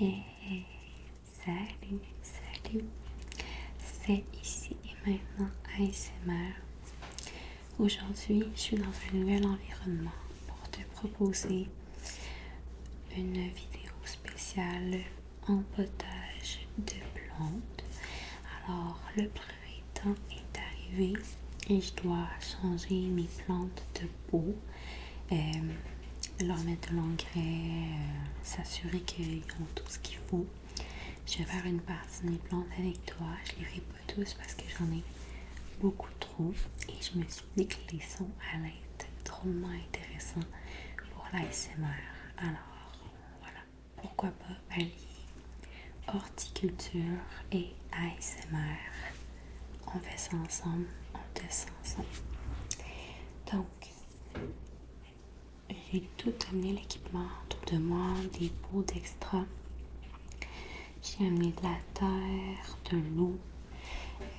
Hey, salut, salut. C'est ici et maintenant ASMR. Aujourd'hui, je suis dans un nouvel environnement pour te proposer une vidéo spéciale empotage de plantes. Alors, le printemps est arrivé et je dois changer mes plantes de pot. Leur mettre de l'engrais, s'assurer qu'ils ont tout ce qu'il faut. Je vais faire une partie de mes plantes avec toi. Je les ferai pas tous parce que j'en ai beaucoup trop. Et je me suis dit que les sons allaient être drôlement intéressants pour l'ASMR. Alors, voilà. Pourquoi pas allier horticulture et ASMR. On fait ça ensemble, on teste ensemble. Donc, j'ai tout amené l'équipement autour de moi, des pots d'extra. J'ai amené de la terre, de l'eau.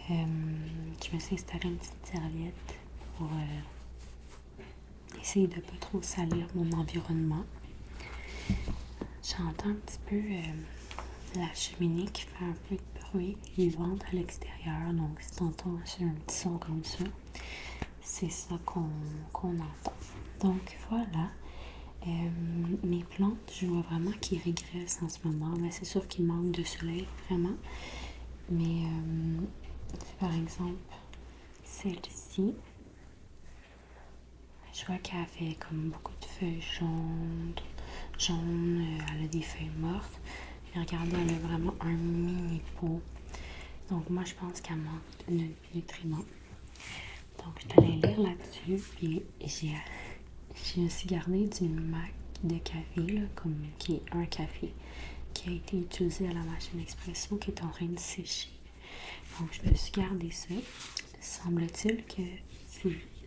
Je me suis installé une petite serviette pour essayer de ne pas trop salir mon environnement. J'entends un petit peu la cheminée qui fait un peu de bruit vivante à l'extérieur. Donc si tu entends un petit son comme ça, c'est ça qu'on entend. Donc voilà. Mes plantes, je vois vraiment qu'ils régressent en ce moment. Mais c'est sûr qu'il manque de soleil, vraiment. Mais par exemple, celle-ci, je vois qu'elle fait comme beaucoup de feuilles jaunes, elle a des feuilles mortes. Et regardez, elle a vraiment un mini pot. Donc moi, je pense qu'elle manque de nutriments. Donc, je t'allais lire là-dessus. Puis j'ai aussi gardé du Mac de café, là, qui est un café qui a été utilisé à la machine expresso, qui est en train de sécher. Donc, je me suis gardé ça. Semble-t-il que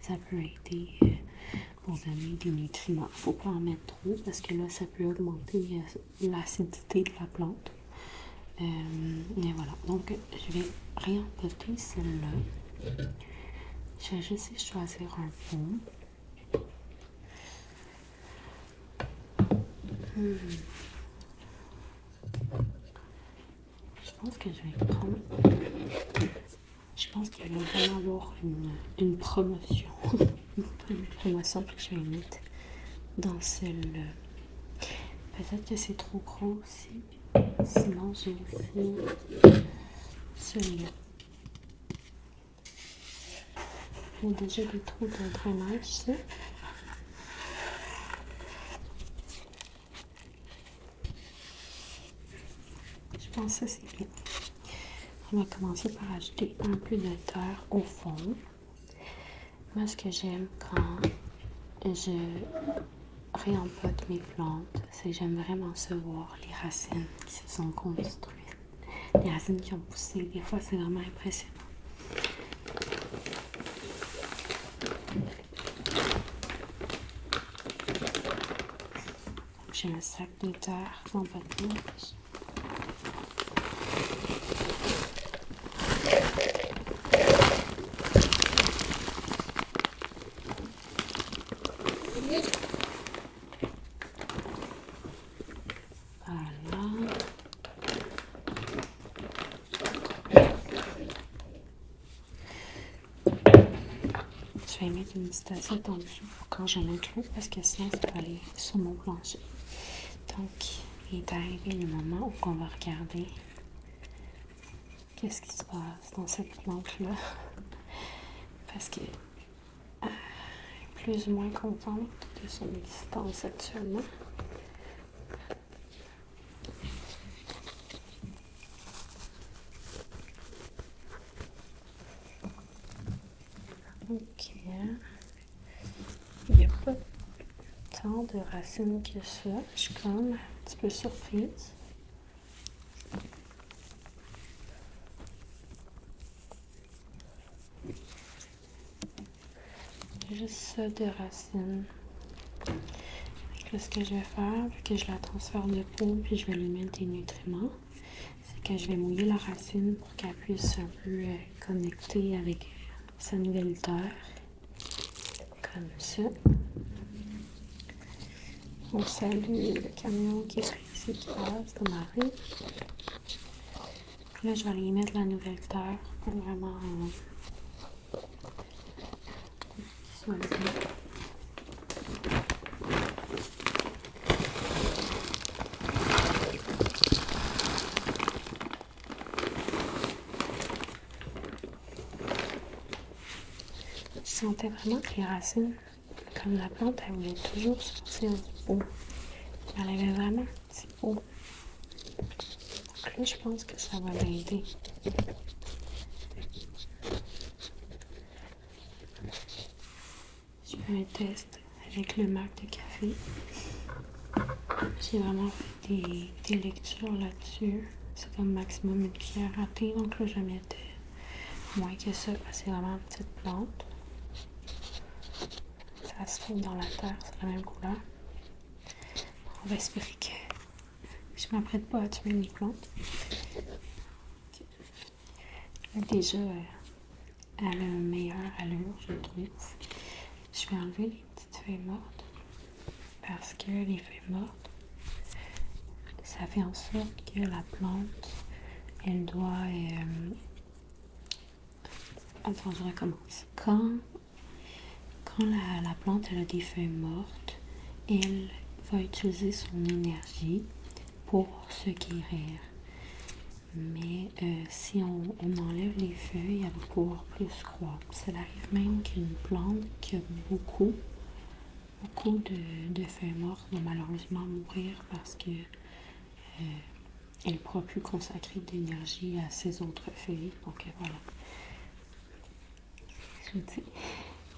ça peut aider pour donner des nutriments. Faut pas en mettre trop parce que là, ça peut augmenter l'acidité de la plante. Mais voilà. Donc, je vais réempoter celle-là. Je vais juste choisir un pot. Je pense que je vais prendre. Je pense qu'il va vraiment avoir une promotion. Une promotion que je vais mettre dans celle-là. Peut-être que c'est trop gros aussi. Sinon, j'ai aussi celui-là. Il y a déjà des trous de drainage, ça. Je pense que c'est bien. On va commencer par ajouter un peu de terre au fond. Moi, ce que j'aime quand je réempote mes plantes, c'est que j'aime vraiment ça voir les racines qui se sont construites. Les racines qui ont poussé, des fois, c'est vraiment impressionnant. J'ai un sac de terre en potage. Voilà. Je vais mettre une petite assiette en dessous pour quand j'en ai trop parce que sinon ça va aller sur mon plancher. Donc, il est arrivé le moment où on va regarder qu'est-ce qui se passe dans cette plante-là. Parce que est plus ou moins contente de son existence actuellement. Ok. Il n'y a pas tant de racines que ça. Je suis quand même un petit peu surprise. Juste ça de racines. Là, ce que je vais faire, vu que je la transfère de peau, puis je vais lui mettre des nutriments, c'est que je vais mouiller la racine pour qu'elle puisse un peu connecter avec sa nouvelle terre. Comme ça. On salue le camion qui est ici qui passe dans ma rue. Là, je vais aller y mettre la nouvelle terre pour vraiment qu'il soit bien. Je sentais vraiment que les racines, comme la plante, elle voulait toujours sortir du pot. Elle avait vraiment un petit pot. Donc là, je pense que ça va l'aider. Je fais un test avec le Mac de café. J'ai vraiment fait des lectures là-dessus. C'est comme maximum une cuillère à thé. Donc là, je mettais moins que ça parce que c'est vraiment une petite plante. Ça se trouve dans la terre, c'est la même couleur. On va espérer que je ne m'apprête pas à tuer mes plantes. Là, déjà, elle a une meilleure allure, je trouve. Je vais enlever les petites feuilles mortes parce que les feuilles mortes, ça fait en sorte que la plante, elle doit... Attends, je recommence. Quand la plante elle a des feuilles mortes, elle va utiliser son énergie pour se guérir. Mais si on enlève les feuilles, elle va pouvoir plus croître. Ça arrive même qu'une plante qui a beaucoup de feuilles mortes va malheureusement mourir parce que elle ne pourra plus consacrer d'énergie à ses autres feuilles. Donc voilà.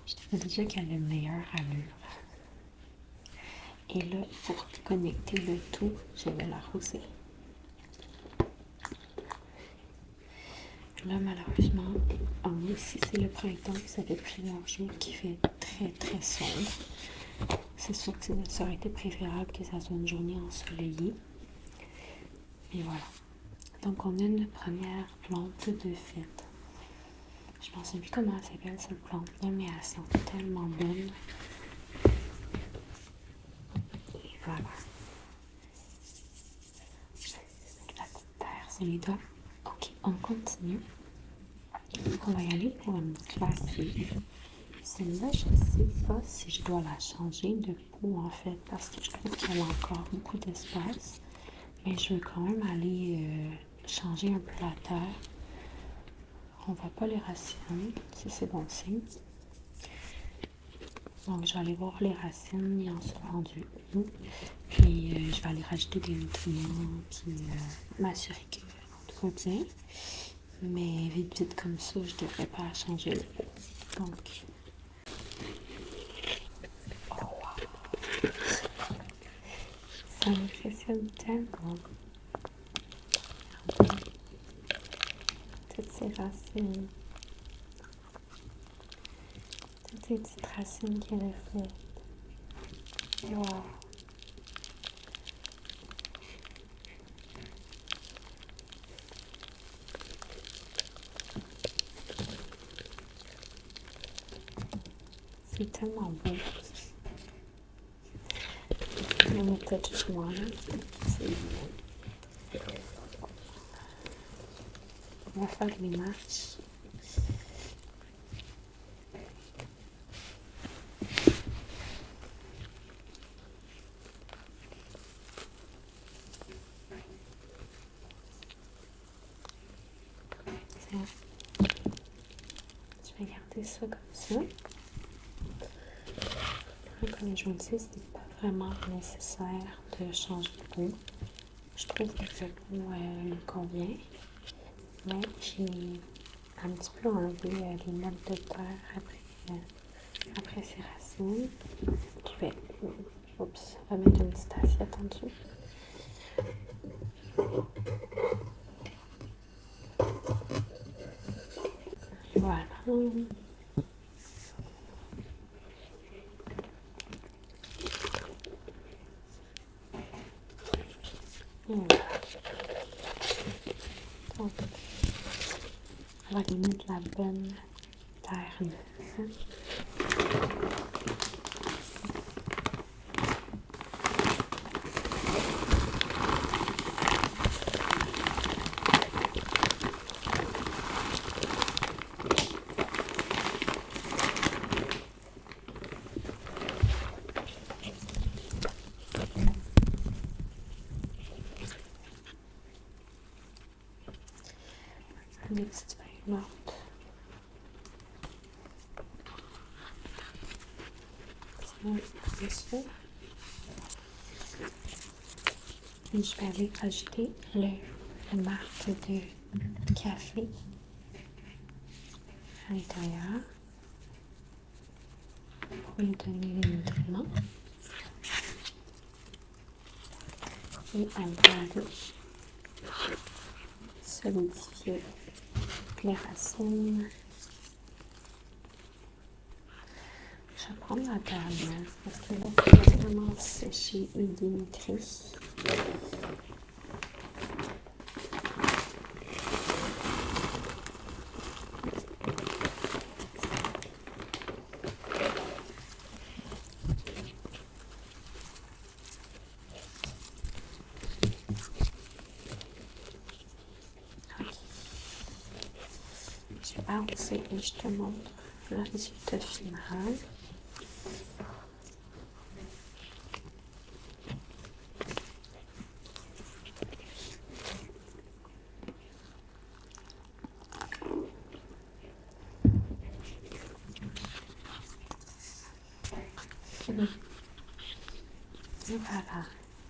Je te dis déjà qu'elle a une meilleure allure. Et là, pour connecter le tout, je vais l'arroser. Là, malheureusement, ici c'est le printemps, ça fait plusieurs jours qu'il fait très très sombre. C'est sûr que ça aurait été préférable que ça soit une journée ensoleillée. Et voilà. Donc on a une première plante de fête. Je ne sais plus comment elle s'appelle cette plante-là, mais elle sent tellement bonne. Et voilà. La petite terre sur les doigts. Ok, on continue. On va y aller pour une classique. Celle-là, je ne sais pas si je dois la changer de pot en fait, parce que je trouve qu'elle a encore beaucoup d'espace. Mais je veux quand même aller changer un peu la terre. On ne voit pas les racines, si c'est bon signe. Donc, je vais aller voir les racines, ils en sont rendus où. Puis, je vais aller rajouter des nutriments, puis m'assurer que tout va bien. Mais vite comme ça, je ne devrais pas changer le pot. Donc, oh wow! Ça m'impressionne tellement. Toutes ces racines. Toutes ces petites racines qu'elle a faites. Wow! C'est tellement beau. On va peut-être juste moi, là. On va faire les marches. Je vais garder ça comme ça. Comme je vous le dis, c'est pas vraiment nécessaire de changer de pot. Je trouve que le pot lui convient. Mais j'ai un petit peu enlevé les mottes de terre après ces racines. Je vais remettre une petite assiette en dessous. Voilà. Voilà. Donc, on va lui mettre la bonne terre neuve. des petites feuilles mortes. Comme ça. Et je vais aller ajouter le marque de café à l'intérieur pour lui donner les nutriments. Et on va aller solidifier les racines. Je vais prendre la dernière parce que là, je vais vraiment sécher et dénutrer. Je vais avancer et je te montre le résultat final. Voilà,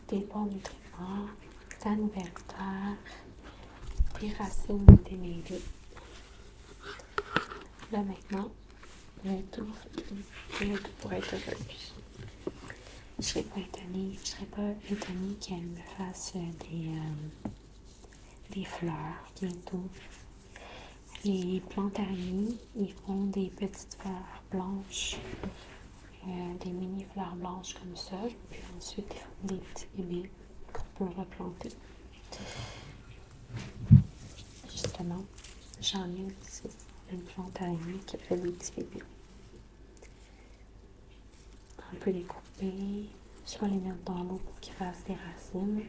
des bons nutriments, de la nouvelle terre, des racines démêlées. Là maintenant, le tout pour être heureuse. Je ne serais pas étonnée qu'elle me fasse des fleurs bientôt. Les plantes araignées, ils font des petites fleurs blanches, des mini fleurs blanches comme ça, puis ensuite ils font des petits bébés qu'on peut replanter. Justement, j'en ai ici une plante araignée qui fait des petits bébés. On peut les couper, soit les mettre dans l'eau pour qu'ils fassent des racines,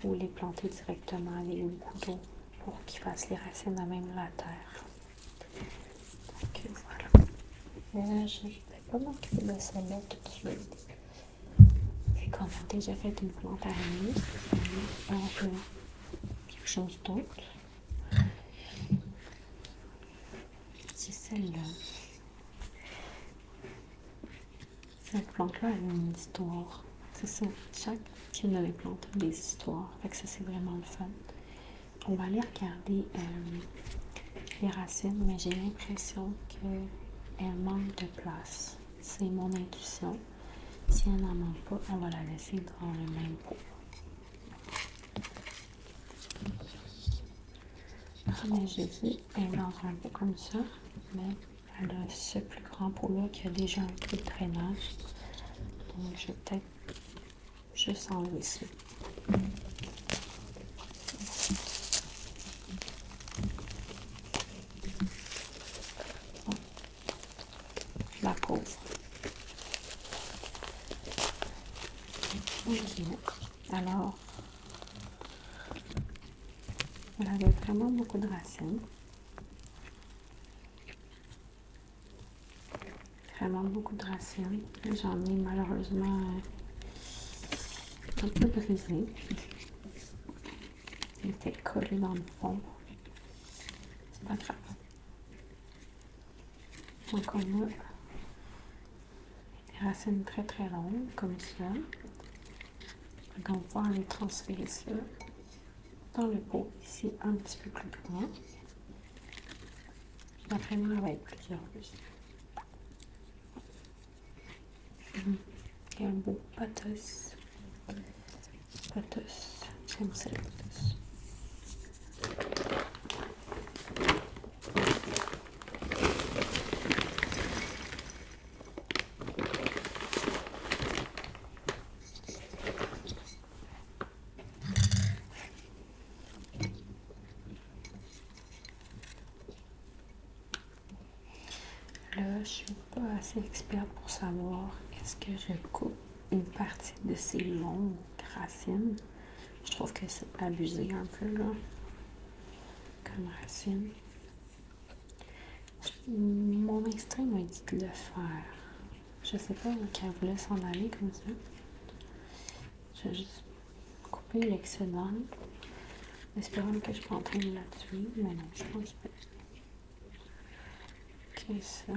ou les planter directement avec un couteau pour qu'ils fassent les racines à même la terre. Donc voilà. Je ne vais pas m'occuper de celle-là tout de suite. Vu qu'on a déjà fait une plante araignée, on fait quelque chose d'autre. C'est celle-là. Cette plante-là a une histoire. C'est ça. Chacune de mes plantes a des histoires. Fait que ça, c'est vraiment le fun. On va aller regarder les racines, mais j'ai l'impression qu'elle manque de place. C'est mon intuition. Si elle n'en manque pas, on va la laisser dans le même pot. Comme j'ai dit, elle est dans un pot comme ça, mais elle a ce plus grand pot-là qui a déjà un peu de drainage. Donc, je vais peut-être juste enlever ça. Bon. La pauvre. Ok. Alors, elle avait vraiment beaucoup de racines. Vraiment beaucoup de racines. J'en ai malheureusement un peu brisé. Il était collé dans le fond. C'est pas grave. Donc on a des racines très très longues comme ça. Donc on va pouvoir aller transférer ça dans le pot ici un petit peu plus grand. Après moi, il va être plus heureuse. Et un beau patos. Patos. J'aime ça, les patos. Là, je suis pas assez experte pour savoir est-ce que je coupe une partie de ces longues racines. Je trouve que c'est abusé un peu là, comme racine. Mon instinct m'a dit de le faire. Je sais pas qu'elle voulait s'en aller comme ça. Je vais juste couper l'excédent. Espérons que je suis pas en train de la tuer, mais non, je pense pas. Ok, ça.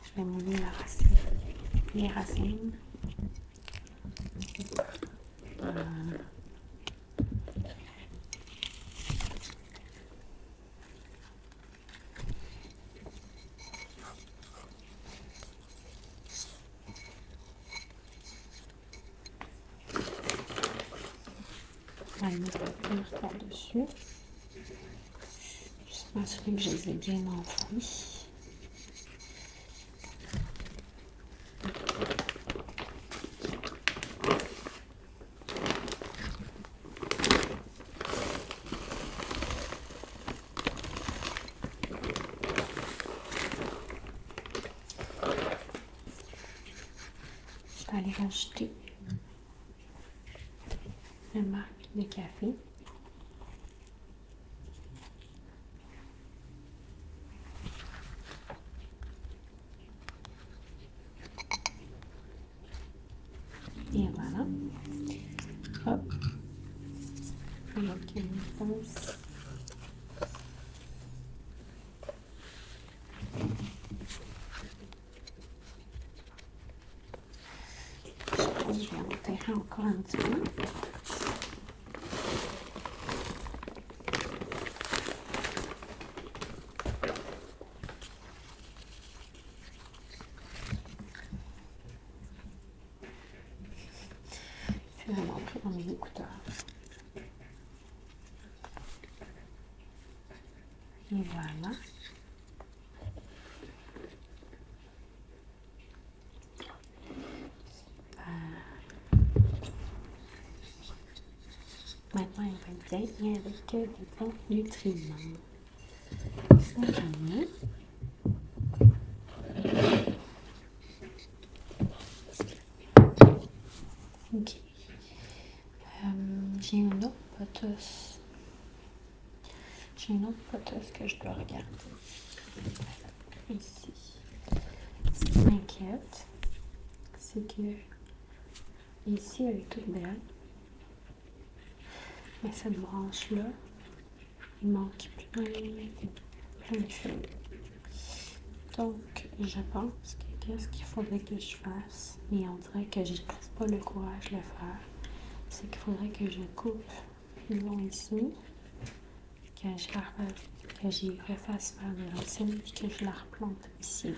Je vais mouiller la racine. Les racines. On va mettre le pire par-dessus. Juste m'assurer que je les ai bien enfouis. Je vais aller rajouter le marc de café. Et voilà. Hop. Avec une pince. Je vais enterrer encore un petit peu. C'est vraiment pris dans mes écouteurs. Et voilà. Maintenant, il va être bien et avec des bons nutriments. Ça, j'en ai. Ok. J'ai une autre poteuse. J'ai une autre poteuse que je dois regarder. Ici. Ce qui m'inquiète, c'est que ici, elle est toute belle. Mais cette branche-là, il manque plein de feuilles. Donc, je pense que qu'est-ce qu'il faudrait que je fasse, et on dirait que je trouve pas le courage de le faire, c'est qu'il faudrait que je coupe, disons ici, que j'y refasse faire des racines, puis que je la replante ici.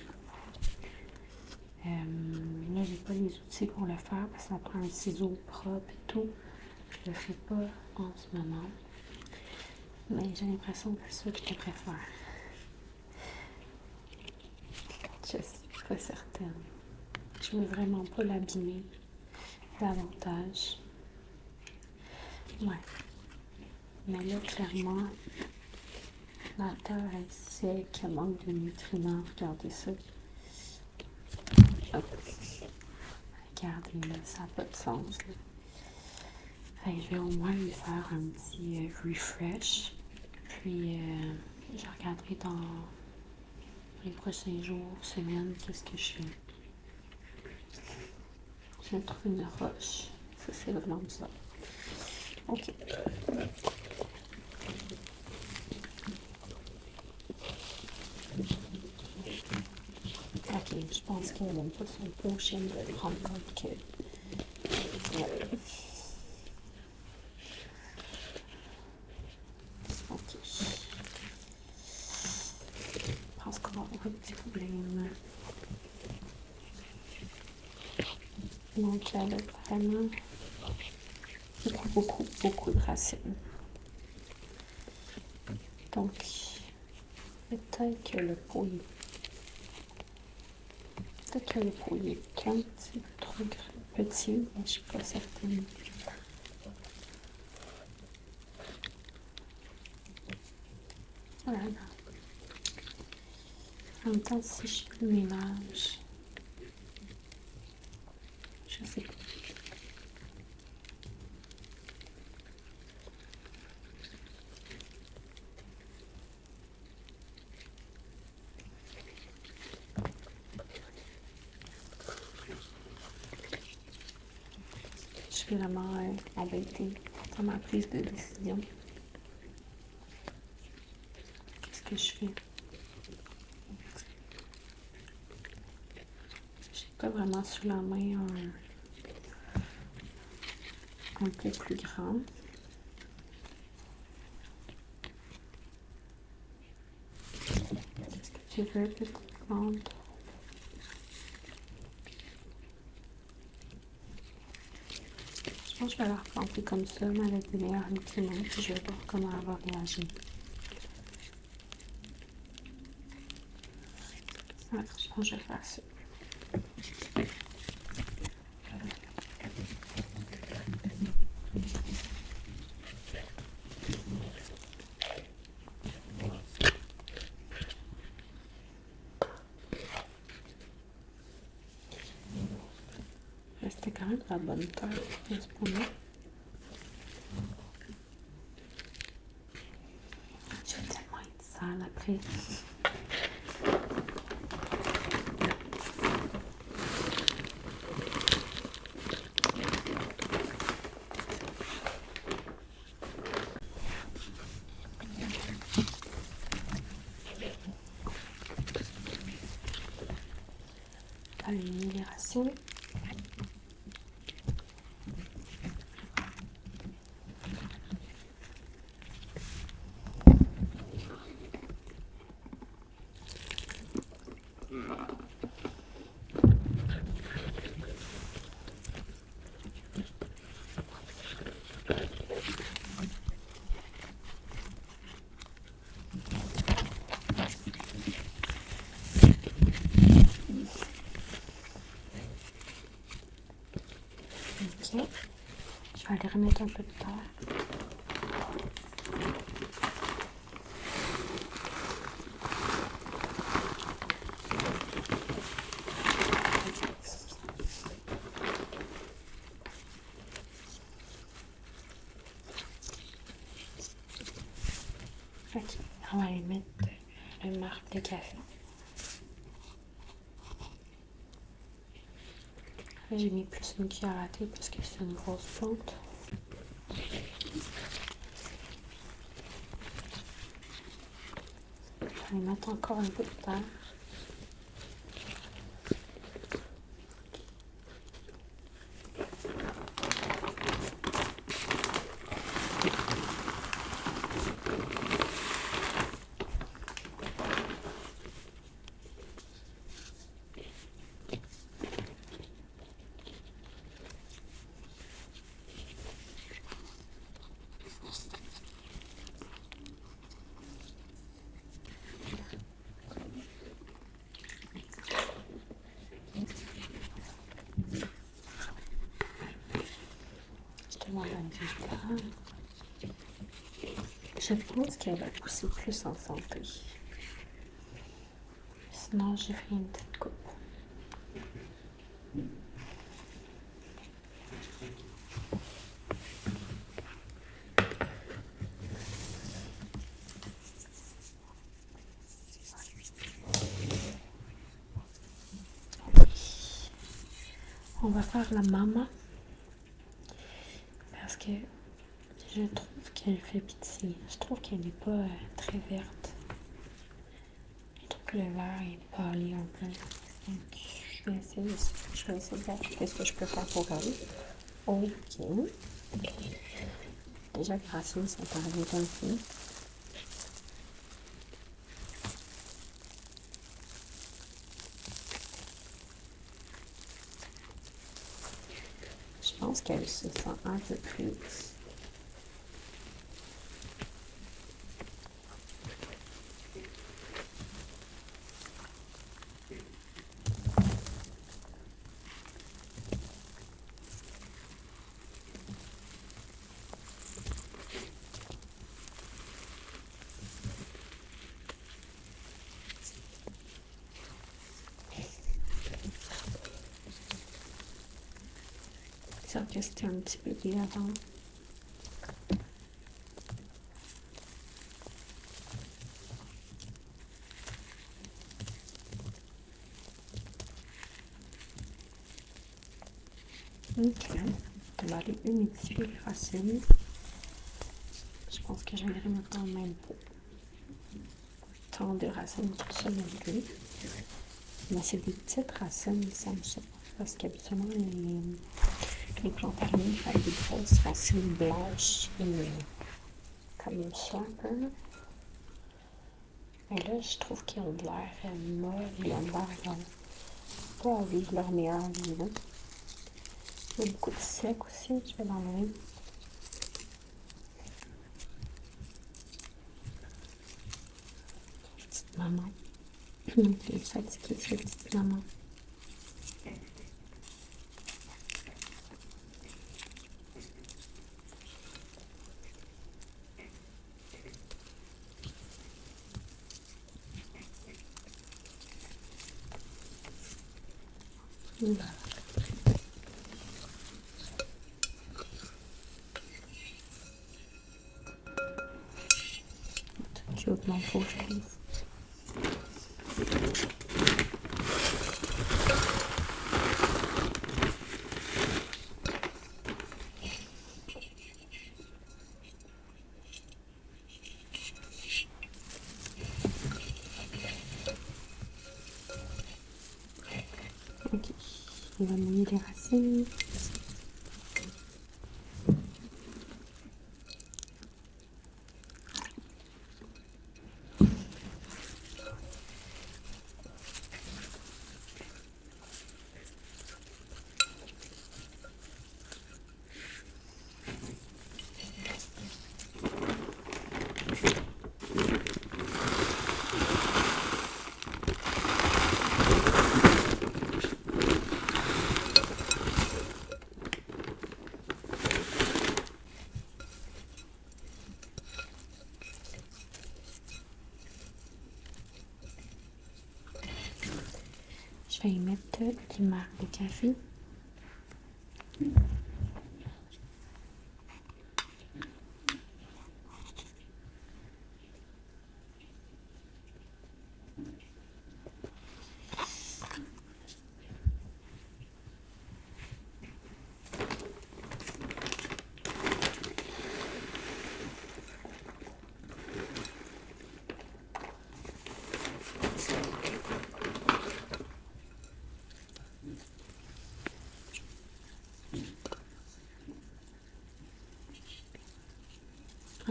Là, j'ai pas les outils pour le faire, parce que ça prend un ciseau propre et tout. Je le fais pas en ce moment. Mais j'ai l'impression que c'est ça que je devrais faire. Je suis pas certaine. Je veux vraiment pas l'abîmer davantage. Ouais. Mais là, clairement, la terre est sec, elle manque de nutriments. Regardez ça. Hop. Regardez là, ça n'a pas de sens. Fait que je vais au moins lui faire un petit refresh. Puis, je regarderai dans les prochains jours, semaines, qu'est-ce que je fais. Je vais trouver une roche. Ça, c'est vraiment bizarre. Ok. Ok, je pense qu'elle n'aime pas son potion de prendre compte que... Ouais. Ok. Je pense qu'on va avoir un petit problème. Donc, elle a vraiment beaucoup de racines. Donc, peut-être que le pot est... Peut-être que le pot est un petit peu trop petit, mais je suis pas certaine. Voilà. En même temps, si je mélange, je sais pas. Je suis vraiment embêtée dans ma prise de décision. que je fais. J'ai pas vraiment sous la main un peu plus grand. Qu'est-ce que tu veux, petite plante? Je pense que je vais la replanter comme ça, mais avec des meilleurs nutriments, puis je vais voir comment elle va réagir. Ouais, je pense que je vais faire ça. C'était quand même la bonne taille de ce point-là. Je vais tellement être sale après. Une libération. Ok, je vais aller remettre un peu de terre. Ok, on va aller mettre le marc de café. J'ai mis plus une cuillère à thé parce que c'est une grosse plante. Je vais mettre encore un peu de terre. Je pense qu'elle va pousser plus en santé. Sinon, j'ai fait une petite coupe. On va faire la maman parce que je trouve qu'elle fait pitié. Je trouve qu'elle n'est pas très verte. Je trouve que le vert est pâli un peu. Donc, je vais essayer de voir qu'est-ce que je peux faire pour elle. Ok. Déjà, les racines sont arrivées d'un peu. Je pense qu'elle se sent un peu plus. Ça que c'était un petit peu plus avant. Ok, on va aller humidifier les racines. Je pense que je vais les remettre dans le même pot. prendre des racines tout ça non plus. Mais c'est des petites racines, ça me semble. Parce qu'habituellement, les plantes araignées avec des grosses racines blanches et comme ça un peu. Mais là, je trouve qu'ils ont de l'air molles, ils ont l'air pas à vivre leur meilleure vie. Là. Il y a beaucoup de sec aussi, je vais l'enlever. Petite maman. Elle est fatiguée, cette petite maman. Voilà. Tout cute, mon pauvre, je trouve. Ok, on va mouiller les racines. Je vais y mettre du marc de café.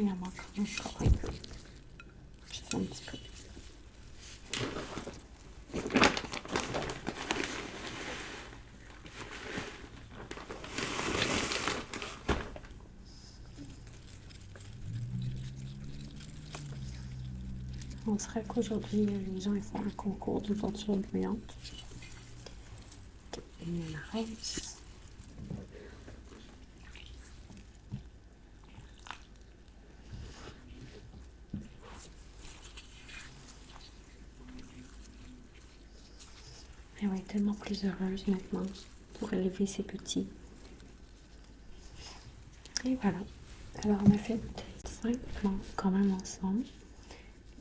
Il y en manque encore un peu. Juste un petit peu. On dirait qu'aujourd'hui, les gens ils font un concours de peinture bruyante. Et on arrête. Elle va être tellement plus heureuse maintenant pour élever ses petits. Et voilà. Alors on a fait 5 plants quand même ensemble.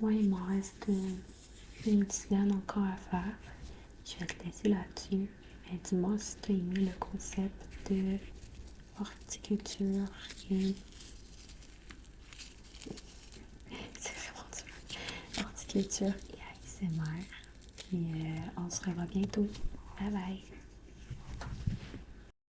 Moi il m'en reste une dizaine encore à faire. Je vais te laisser là-dessus. Mais dis-moi si tu as aimé le concept de horticulture et... C'est vraiment dur. Horticulture et ASMR. Puis on se revoit bientôt. Bye bye!